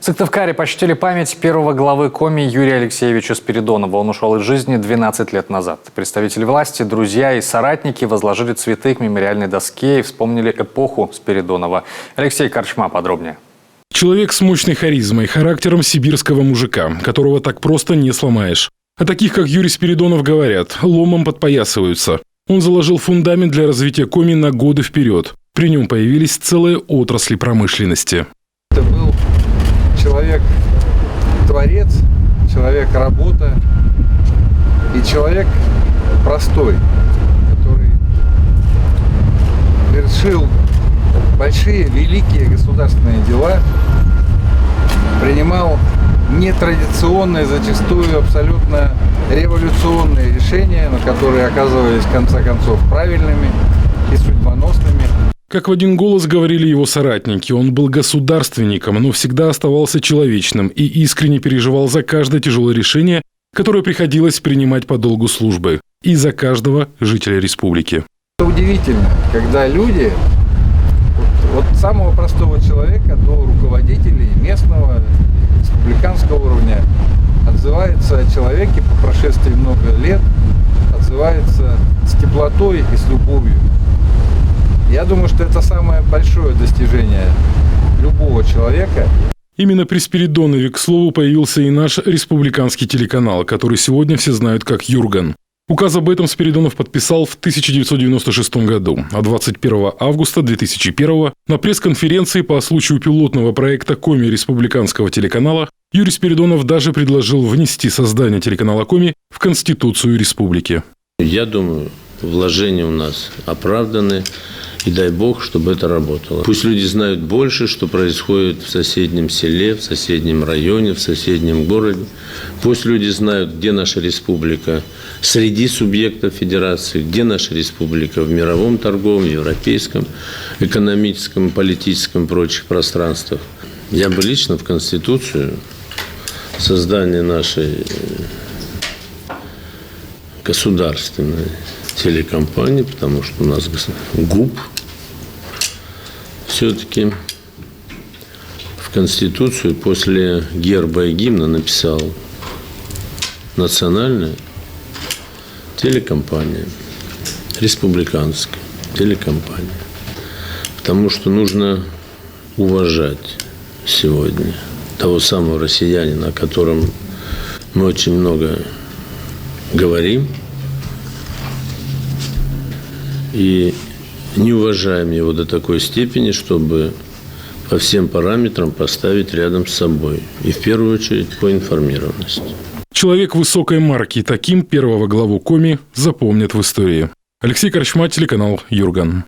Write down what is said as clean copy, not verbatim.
В Сыктывкаре почтили память первого главы Коми Юрия Алексеевича Спиридонова. Он ушел из жизни 12 лет назад. Представители власти, друзья и соратники возложили цветы к мемориальной доске и вспомнили эпоху Спиридонова. Алексей Корчма подробнее. Человек с мощной харизмой, характером сибирского мужика, которого так просто не сломаешь. О таких, как Юрий Спиридонов, говорят, ломом подпоясываются. Он заложил фундамент для развития Коми на годы вперед. При нем появились целые отрасли промышленности. Это был человек-творец, человек-работа и человек простой, который вершил большие, великие государственные дела, принимал нетрадиционные, зачастую абсолютно революционные решения, но которые оказывались в конце концов правильными и судьбоносными. Как в один голос говорили его соратники, он был государственником, но всегда оставался человечным и искренне переживал за каждое тяжелое решение, которое приходилось принимать по долгу службы, и за каждого жителя республики. Это удивительно, когда люди, от самого простого человека до руководителей местного, республиканского уровня, отзывается о человеке по прошествии много лет, отзывается с теплотой и с любовью. Я думаю, что это самое большое достижение любого человека. Именно при Спиридонове, к слову, появился и наш республиканский телеканал, который сегодня все знают как Юрган. Указ об этом Спиридонов подписал в 1996 году, а 21 августа 2001 на пресс-конференции по случаю пилотного проекта Коми республиканского телеканала Юрий Спиридонов даже предложил внести создание телеканала Коми в Конституцию республики. Я думаю, вложения у нас оправданы. И дай Бог, чтобы это работало. Пусть люди знают больше, что происходит в соседнем селе, в соседнем районе, в соседнем городе. Пусть люди знают, где наша республика среди субъектов федерации, где наша республика в мировом торговом, европейском, экономическом, политическом и прочих пространствах. Я бы лично в Конституцию создание нашей государственной телекомпании, потому что у нас ГУП все-таки в Конституцию после герба и гимна написал национальная телекомпания, республиканская телекомпания. Потому что нужно уважать сегодня того самого россиянина, о котором мы очень много говорим, и не уважаем его до такой степени, чтобы по всем параметрам поставить рядом с собой. И в первую очередь по информированности. Человек высокой марки. Таким первого главу Коми запомнят в истории. Алексей Корчма, телеканал Юрган.